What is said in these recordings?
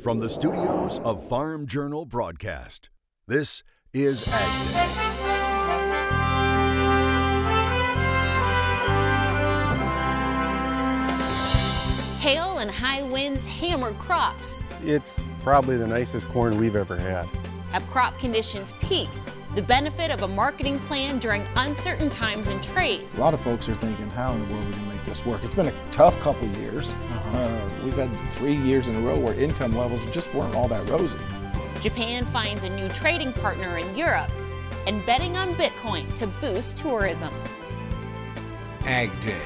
From the studios of Farm Journal Broadcast, this is AgDay. Hail and high winds hammered crops. It's probably the nicest corn we've ever had. Have crop conditions peaked? The benefit of a marketing plan during uncertain times in trade. A lot of folks are thinking, how in the world are we going to make this work? It's been a tough couple of years. We've had 3 years in a row where income levels just weren't all that rosy. Japan finds a new trading partner in Europe, and betting on Bitcoin to boost tourism. AgDay,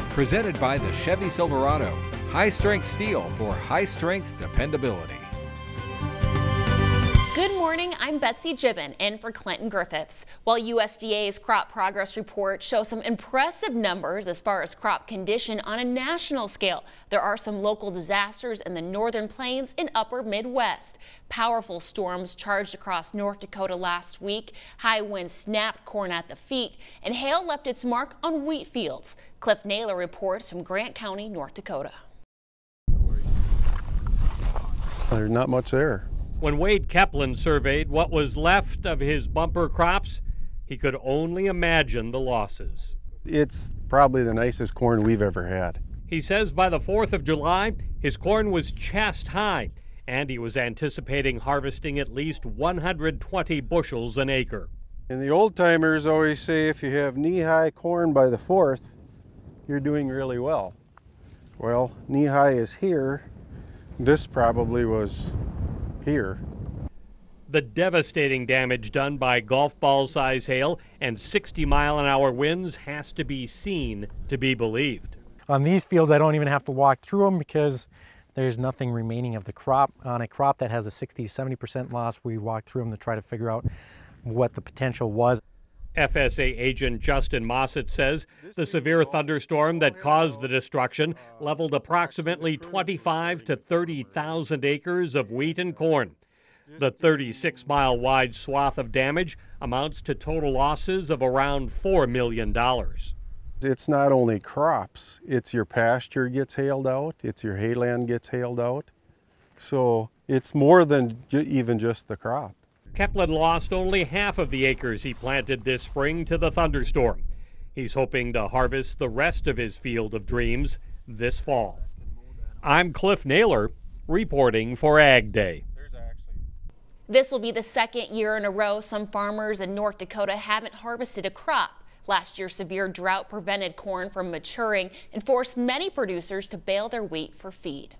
presented by the Chevy Silverado. High-strength steel for high-strength dependability. Good morning, I'm Betsy Gibbon in for Clinton Griffiths. While USDA's crop progress report shows some impressive numbers as far as crop condition on a national scale, there are some local disasters in the northern plains and upper Midwest. Powerful storms charged across North Dakota last week, high winds snapped corn at the feet, and hail left its mark on wheat fields. Cliff Naylor reports from Grant County, North Dakota. There's not much there. When Wade Kaplan surveyed what was left of his bumper crops, he could only imagine the losses. It's probably the nicest corn we've ever had. He says by the 4th of July, his corn was chest high, and he was anticipating harvesting at least 120 bushels an acre. And the old timers always say if you have knee-high corn by the 4th, you're doing really well. Well, knee-high is here. This probably was here. The devastating damage done by golf ball size hail and 60-mile-an-hour winds has to be seen to be believed. On these fields, I don't even have to walk through them because there's nothing remaining of the crop. On a crop that has a 60 to 70% loss, we walk through them to try to figure out what the potential was. FSA agent Justin Mossett says the severe thunderstorm that caused the destruction leveled approximately 25 to 30,000 acres of wheat and corn. The 36-mile wide swath of damage amounts to total losses of around $4 million. It's not only crops, it's your pasture gets hailed out, it's your hayland gets hailed out. So it's more than even just the crop. Kaplan lost only half of the acres he planted this spring to the thunderstorm. He's hoping to harvest the rest of his field of dreams this fall. I'm Cliff Naylor, reporting for AgDay. This will be the second year in a row some farmers in North Dakota haven't harvested a crop. Last year's severe drought prevented corn from maturing and forced many producers to bale their wheat for feed.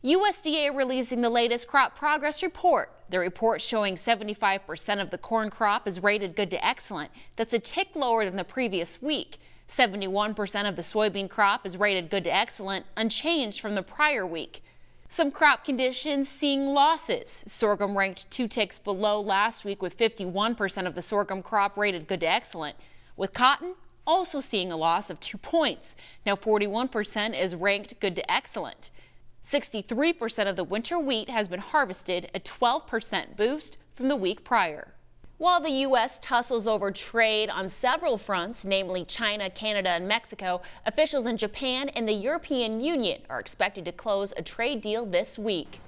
USDA releasing the latest crop progress report. The report showing 75% of the corn crop is rated good to excellent. That's a tick lower than the previous week. 71% of the soybean crop is rated good to excellent, unchanged from the prior week. Some crop conditions seeing losses. Sorghum ranked 2 ticks below last week with 51% of the sorghum crop rated good to excellent. With cotton also seeing a loss of 2 points. Now 41% is ranked good to excellent. 63% of the winter wheat has been harvested, a 12% boost from the week prior. While the U.S. tussles over trade on several fronts, namely China, Canada, and Mexico, officials in Japan and the European Union are expected to close a trade deal this week.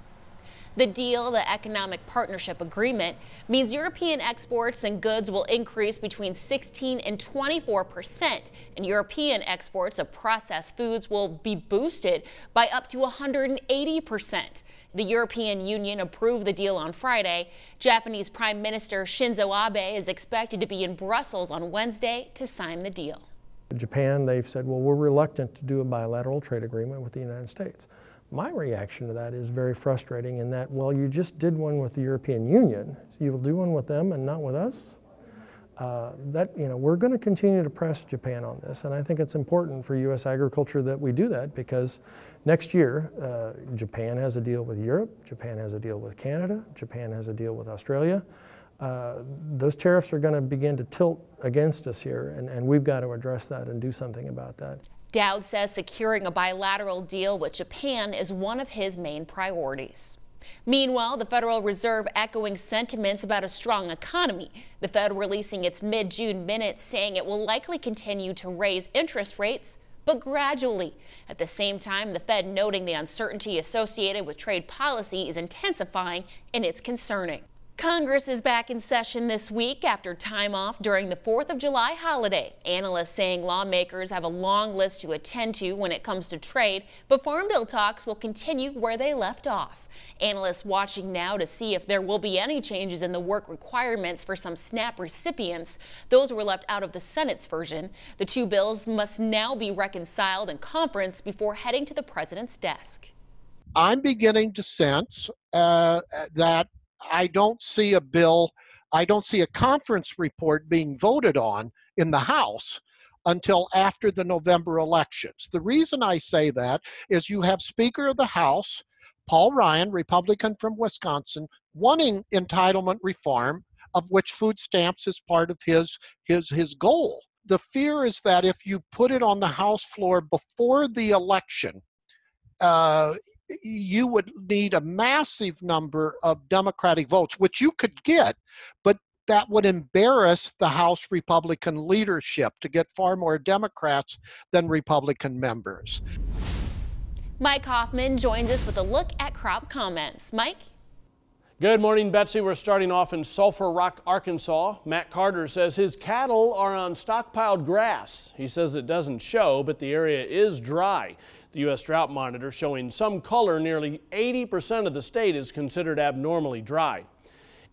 The deal, the Economic Partnership Agreement, means European exports and goods will increase between 16 and 24%, and European exports of processed foods will be boosted by up to 180%. The European Union approved the deal on Friday. Japanese Prime Minister Shinzo Abe is expected to be in Brussels on Wednesday to sign the deal. Japan, they've said, well, we're reluctant to do a bilateral trade agreement with the United States. My reaction to that is very frustrating in that, well, you just did one with the European Union, so you'll do one with them and not with us? We're going to continue to press Japan on this, and I think it's important for U.S. agriculture that we do that because next year, Japan has a deal with Europe, Japan has a deal with Canada, Japan has a deal with Australia. Those tariffs are going to begin to tilt against us here, and we've got to address that and do something about that. Dowd says securing a bilateral deal with Japan is one of his main priorities. Meanwhile, the Federal Reserve echoing sentiments about a strong economy. The Fed releasing its mid-June minutes saying it will likely continue to raise interest rates, but but gradually. At the same time, the Fed noting the uncertainty associated with trade policy is intensifying, and it's concerning. Congress is back in session this week after time off during the 4th of July holiday. Analysts saying lawmakers have a long list to attend to when it comes to trade, but Farm Bill talks will continue where they left off. Analysts watching now to see if there will be any changes in the work requirements for some SNAP recipients. Those were left out of the Senate's version. The two bills must now be reconciled in conference before heading to the president's desk. I'm beginning to sense that I don't see a bill, I don't see a conference report being voted on in the House until after the November elections. The reason I say that is you have Speaker of the House, Paul Ryan, Republican from Wisconsin, wanting entitlement reform, of which food stamps is part of his goal. The fear is that if you put it on the House floor before the election, you would need a massive number of Democratic votes, which you could get, but that would embarrass the House Republican leadership to get far more Democrats than Republican members. Mike Hoffman joins us with a look at crop comments. Mike? Good morning, Betsy. We're starting off in Sulphur Rock, Arkansas. Matt Carter says his cattle are on stockpiled grass. He says it doesn't show, but the area is dry. The U.S. Drought Monitor showing some color. Nearly 80% of the state is considered abnormally dry.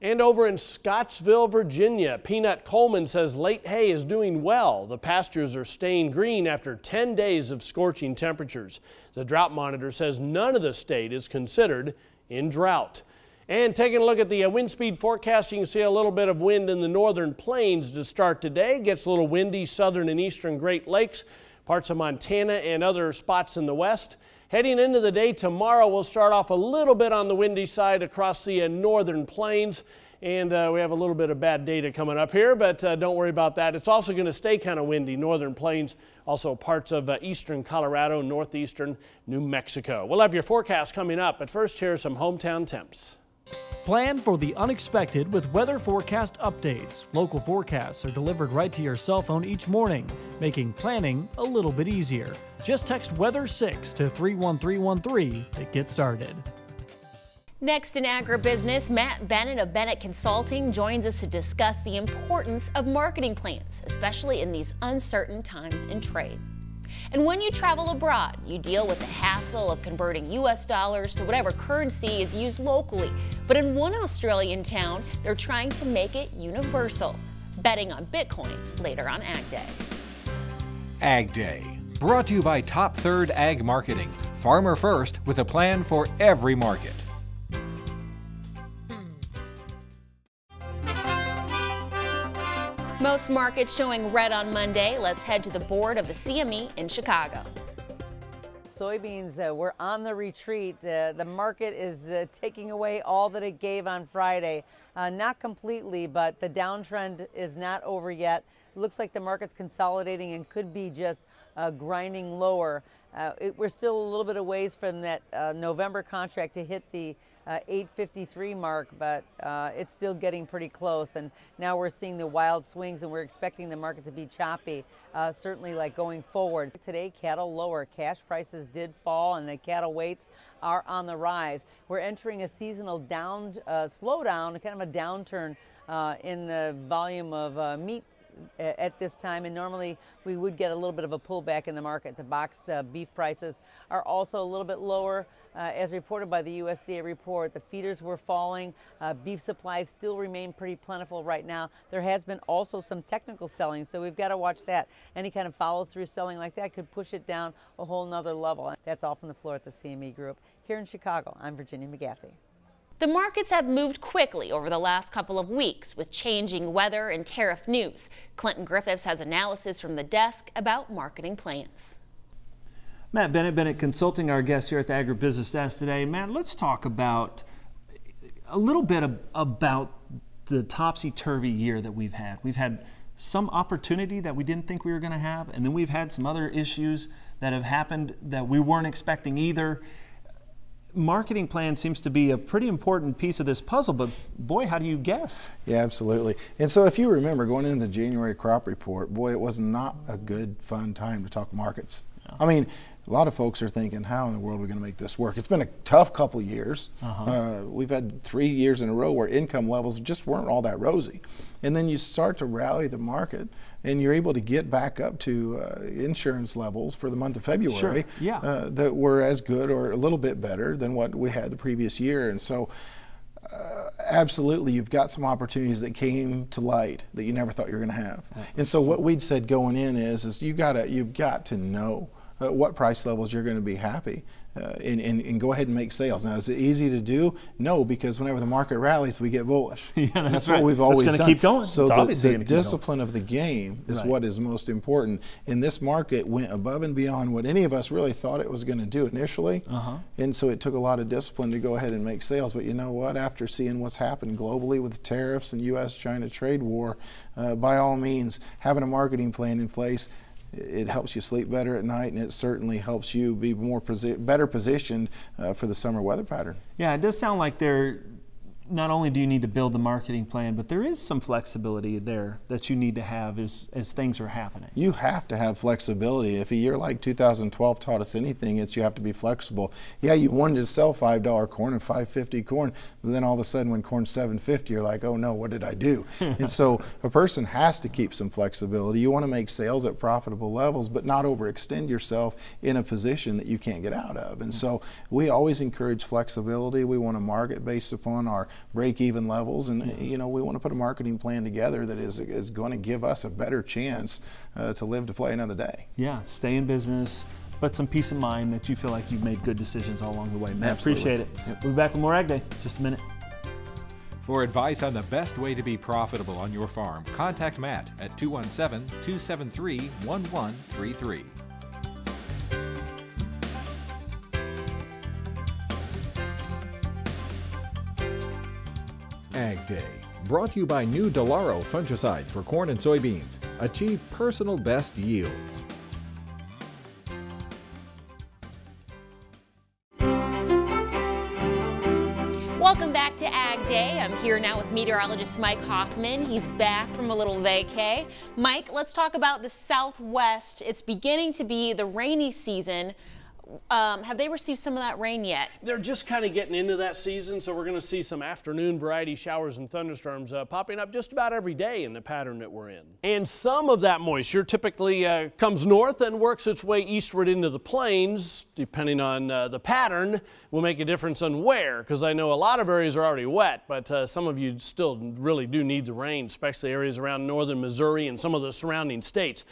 And over in Scottsville, Virginia, Peanut Coleman says late hay is doing well. The pastures are staying green after 10 days of scorching temperatures. The Drought Monitor says none of the state is considered in drought. And taking a look at the wind speed forecast, you can see a little bit of wind in the northern plains to start today. Gets a little windy southern and eastern Great Lakes, parts of Montana and other spots in the west. Heading into the day tomorrow, we'll start off a little bit on the windy side across the northern plains. And we have a little bit of bad data coming up here, but don't worry about that. It's also going to stay kind of windy, northern plains, also parts of eastern Colorado, northeastern New Mexico. We'll have your forecast coming up, but first here are some hometown temps. Plan for the unexpected with weather forecast updates. Local forecasts are delivered right to your cell phone each morning, making planning a little bit easier. Just text Weather 6 to 31313 to get started. Next in agribusiness, Matt Bennett of Bennett Consulting joins us to discuss the importance of marketing plans, especially in these uncertain times in trade. And when you travel abroad, you deal with the hassle of converting U.S. dollars to whatever currency is used locally. But in one Australian town, they're trying to make it universal, betting on Bitcoin later on AgDay. AgDay, brought to you by Top Third Ag Marketing. Farmer first with a plan for every market. Most markets showing red on Monday. Let's head to the board of the CME in Chicago. Soybeans were on the retreat. The market is taking away all that it gave on Friday. Not completely, but the downtrend is not over yet. It looks like the market's consolidating and could be just grinding lower. We're still a little bit of ways from that November contract to hit the 853 mark, but it's still getting pretty close. And now we're seeing the wild swings, and we're expecting the market to be choppy, certainly like going forward. Today, cattle lower. Cash prices did fall, and the cattle weights are on the rise. We're entering a seasonal slowdown, kind of a downturn in the volume of meat at this time, and normally we would get a little bit of a pullback in the market. The boxed beef prices are also a little bit lower. As reported by the USDA report, the feeders were falling. Beef supplies still remain pretty plentiful right now. There has been also some technical selling, so we've got to watch that. Any kind of follow-through selling like that could push it down a whole nother level. That's all from the floor at the CME Group. Here in Chicago, I'm Virginia McGaffey. The markets have moved quickly over the last couple of weeks with changing weather and tariff news. Clinton Griffiths has analysis from the desk about marketing plans. Matt Bennett, Bennett Consulting, our guest here at the Agribusiness Desk today. Matt, let's talk about a little bit about the topsy-turvy year that we've had. We've had some opportunity that we didn't think we were going to have, and then we've had some other issues that have happened that we weren't expecting either. Marketing plan seems to be a pretty important piece of this puzzle, but boy, how do you guess? Yeah, absolutely. And so if you remember going into the January crop report, boy, it was not a good, fun time to talk markets. I mean, a lot of folks are thinking, how in the world are we going to make this work? It's been a tough couple years. We've had 3 years in a row where income levels just weren't all that rosy. And then you start to rally the market, and you're able to get back up to insurance levels for the month of February that were as good or a little bit better than what we had the previous year. And so absolutely, you've got some opportunities that came to light that you never thought you were going to have. And so what we'd said going in is you've got to know what price levels you're going to be happy and go ahead and make sales. Now, is it easy to do? No, because whenever the market rallies, we get bullish. That's what we've always done. Keep going. So the discipline of the game is what is most important. And this market went above and beyond what any of us really thought it was going to do initially. And so it took a lot of discipline to go ahead and make sales. But you know what? After seeing what's happened globally with the tariffs and U.S.-China trade war, by all means, having a marketing plan in place, it helps you sleep better at night, and it certainly helps you be better positioned for the summer weather pattern. Yeah, it does sound like not only do you need to build the marketing plan, but there is some flexibility there that you need to have as things are happening. You have to have flexibility. If a year like 2012 taught us anything, it's you have to be flexible. Yeah, you wanted to sell $5 corn and $5.50 corn, but then all of a sudden when corn's $7.50, you're like, oh no, what did I do? And so a person has to keep some flexibility. You want to make sales at profitable levels, but not overextend yourself in a position that you can't get out of. And so we always encourage flexibility. We want to market based upon our break-even levels, and you know, we want to put a marketing plan together that is going to give us a better chance to live to play another day. Yeah, stay in business, but some peace of mind that you feel like you've made good decisions all along the way. Matt, appreciate it. We'll be back with more Ag Day in just a minute. For advice on the best way to be profitable on your farm, contact Matt at 217-273-1133. AgDay, brought to you by new Delaro fungicide for corn and soybeans. Achieve personal best yields. Welcome back to Ag Day. I'm here now with meteorologist Mike Hoffman. He's back from a little vacay. Mike, let's talk about the Southwest. It's beginning to be the rainy season. Have they received some of that rain yet? They're just kind of getting into that season, so we're going to see some afternoon variety showers and thunderstorms popping up just about every day in the pattern that we're in. And some of that moisture typically comes north and works its way eastward into the plains. Depending on the pattern, will make a difference on where, because I know a lot of areas are already wet, but some of you still really do need the rain, especially areas around northern Missouri and some of the surrounding states.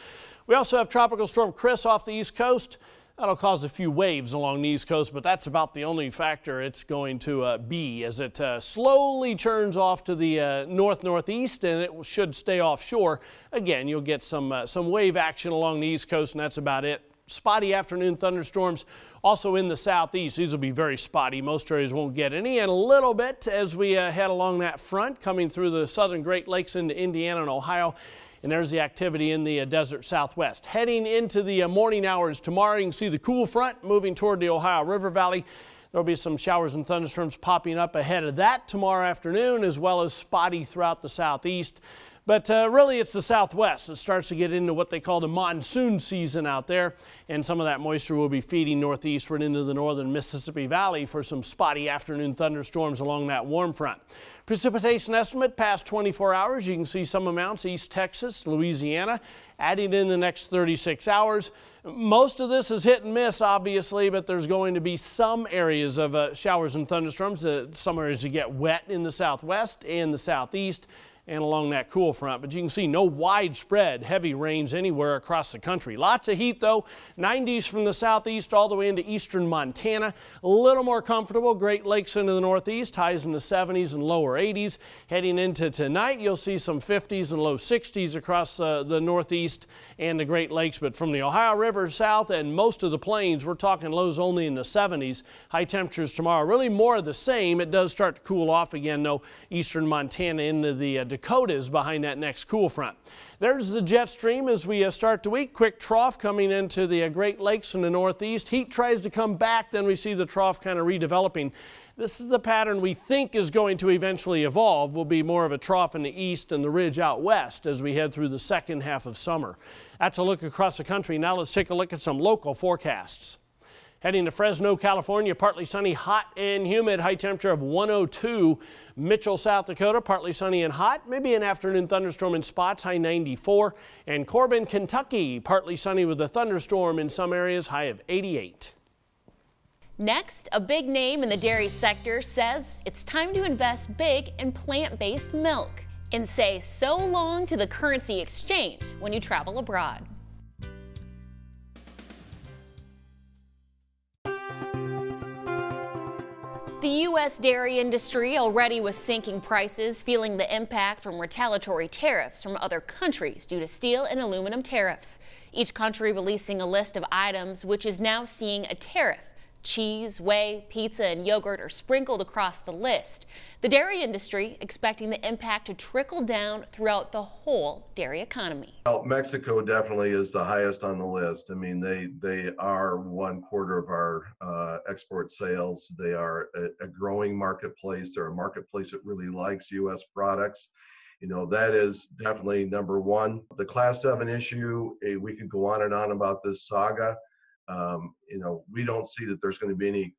We also have Tropical Storm Chris off the East Coast. That'll cause a few waves along the East Coast, but that's about the only factor it's going to be as it slowly turns off to the northeast, and it should stay offshore. Again, you'll get some wave action along the East Coast, and that's about it. Spotty afternoon thunderstorms also in the southeast. These will be very spotty. Most areas won't get any, and a little bit as we head along that front coming through the southern Great Lakes into Indiana and Ohio. And there's the activity in the desert southwest. Heading into the morning hours tomorrow, you can see the cool front moving toward the Ohio River Valley. There'll be some showers and thunderstorms popping up ahead of that tomorrow afternoon, as well as spotty throughout the southeast. But really, it's the southwest that starts to get into what they call the monsoon season out there. And some of that moisture will be feeding northeastward into the northern Mississippi Valley for some spotty afternoon thunderstorms along that warm front. Precipitation estimate past 24 hours. You can see some amounts East Texas, Louisiana, adding in the next 36 hours. Most of this is hit and miss, obviously, but there's going to be some areas of showers and thunderstorms. Some areas that get wet in the southwest and the southeast and along that cool front, but you can see no widespread heavy rains anywhere across the country. Lots of heat though, 90s from the southeast all the way into eastern Montana. A little more comfortable, Great Lakes into the northeast, highs in the 70s and lower 80s. Heading into tonight, you'll see some 50s and low 60s across the northeast and the Great Lakes, but from the Ohio River south and most of the plains, we're talking lows only in the 70s. High temperatures tomorrow, really more of the same. It does start to cool off again though, eastern Montana into the Dakotas behind that next cool front. There's the jet stream as we start the week. Quick trough coming into the Great Lakes in the northeast. Heat tries to come back, then we see the trough kind of redeveloping This is the pattern we think is going to eventually evolve. Will be more of a trough in the east and the ridge out west as we head through the second half of summer. That's a look across the country. Now let's take a look at some local forecasts. Heading to Fresno, California, partly sunny, hot and humid, high temperature of 102. Mitchell, South Dakota, partly sunny and hot, maybe an afternoon thunderstorm in spots, high 94. And Corbin, Kentucky, partly sunny with a thunderstorm in some areas, high of 88. Next, a big name in the dairy sector says it's time to invest big in plant-based milk and say so long to the currency exchange when you travel abroad. The U.S. dairy industry already was sinking prices, feeling the impact from retaliatory tariffs from other countries due to steel and aluminum tariffs. Each country releasing a list of items which is now seeing a tariff. Cheese, whey, pizza, and yogurt are sprinkled across the list. The dairy industry expecting the impact to trickle down throughout the whole dairy economy. Well, Mexico definitely is the highest on the list. I mean, they are 1/4 of our export sales. They are a growing marketplace. They're a marketplace that really likes U.S. products. You know, that is definitely number one. The Class 7 issue, we could go on and on about this saga. You know, we don't see that there's going to be any,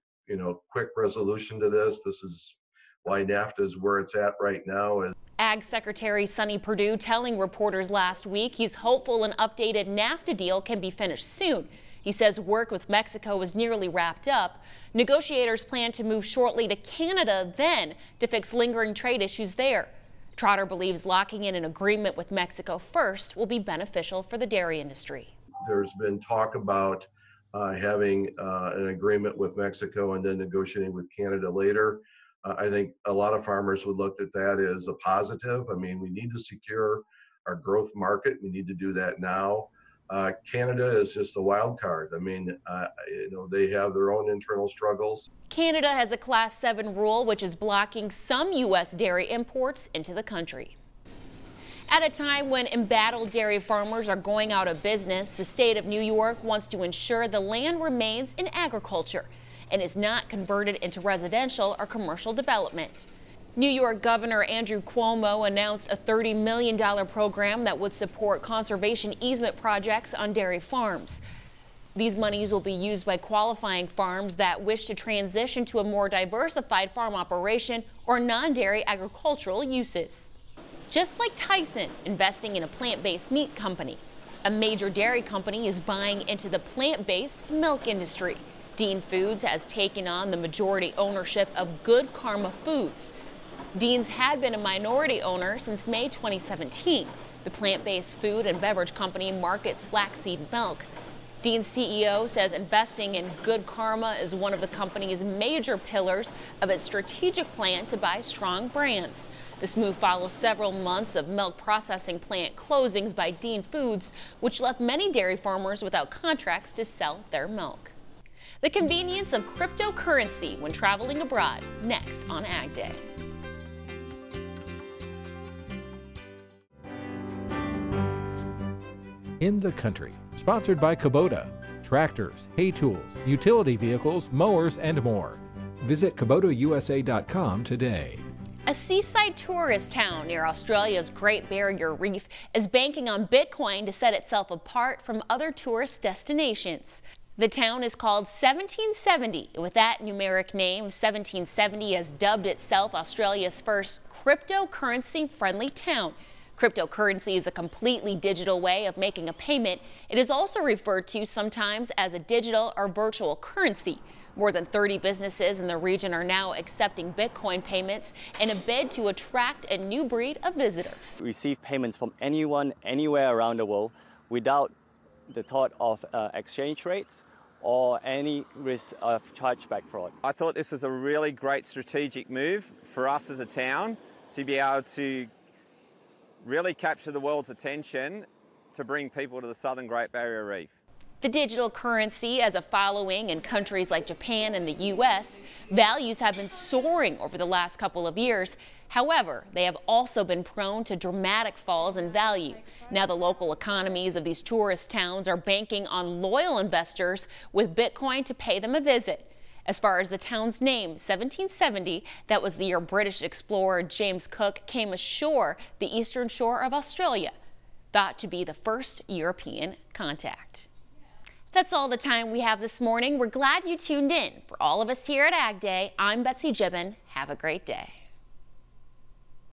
quick resolution to this. This is why NAFTA is where it's at right now. Ag Secretary Sonny Perdue telling reporters last week he's hopeful an updated NAFTA deal can be finished soon. He says work with Mexico is nearly wrapped up. Negotiators plan to move shortly to Canada then to fix lingering trade issues there. Trotter believes locking in an agreement with Mexico first will be beneficial for the dairy industry. There's been talk about having an agreement with Mexico and then negotiating with Canada later. I think a lot of farmers would look at that as a positive. I mean, we need to secure our growth market. We need to do that now. Canada is just a wild card. I mean, they have their own internal struggles. Canada has a Class 7 rule which is blocking some U.S. dairy imports into the country. At a time when embattled dairy farmers are going out of business, the state of New York wants to ensure the land remains in agriculture and is not converted into residential or commercial development. New York Governor Andrew Cuomo announced a $30 million program that would support conservation easement projects on dairy farms. These monies will be used by qualifying farms that wish to transition to a more diversified farm operation or non-dairy agricultural uses. Just like Tyson investing in a plant-based meat company, a major dairy company is buying into the plant-based milk industry. Dean Foods has taken on the majority ownership of Good Karma Foods. Dean's had been a minority owner since May 2017. The plant-based food and beverage company markets flaxseed milk. Dean's CEO says investing in Good Karma is one of the company's major pillars of its strategic plan to buy strong brands. This move follows several months of milk processing plant closings by Dean Foods, which left many dairy farmers without contracts to sell their milk. The convenience of cryptocurrency when traveling abroad, next on AgDay. In the Country, sponsored by Kubota. Tractors, hay tools, utility vehicles, mowers, and more. Visit KubotaUSA.com today. A seaside tourist town near Australia's Great Barrier Reef is banking on Bitcoin to set itself apart from other tourist destinations. The town is called 1770. With that numeric name, 1770 has dubbed itself Australia's first cryptocurrency-friendly town. Cryptocurrency is a completely digital way of making a payment. It is also referred to sometimes as a digital or virtual currency. More than 30 businesses in the region are now accepting Bitcoin payments in a bid to attract a new breed of visitor. We receive payments from anyone, anywhere around the world without the thought of exchange rates or any risk of chargeback fraud. I thought this was a really great strategic move for us as a town to be able to really capture the world's attention to bring people to the southern Great Barrier Reef. The digital currency has a following in countries like Japan and the U.S. Values have been soaring over the last couple of years. However, they have also been prone to dramatic falls in value. Now the local economies of these tourist towns are banking on loyal investors with Bitcoin to pay them a visit. As far as the town's name, 1770, that was the year British explorer James Cook came ashore the eastern shore of Australia, thought to be the first European contact. That's all the time we have this morning. We're glad you tuned in. For all of us here at AgDay, I'm Betsy Gibbon. Have a great day.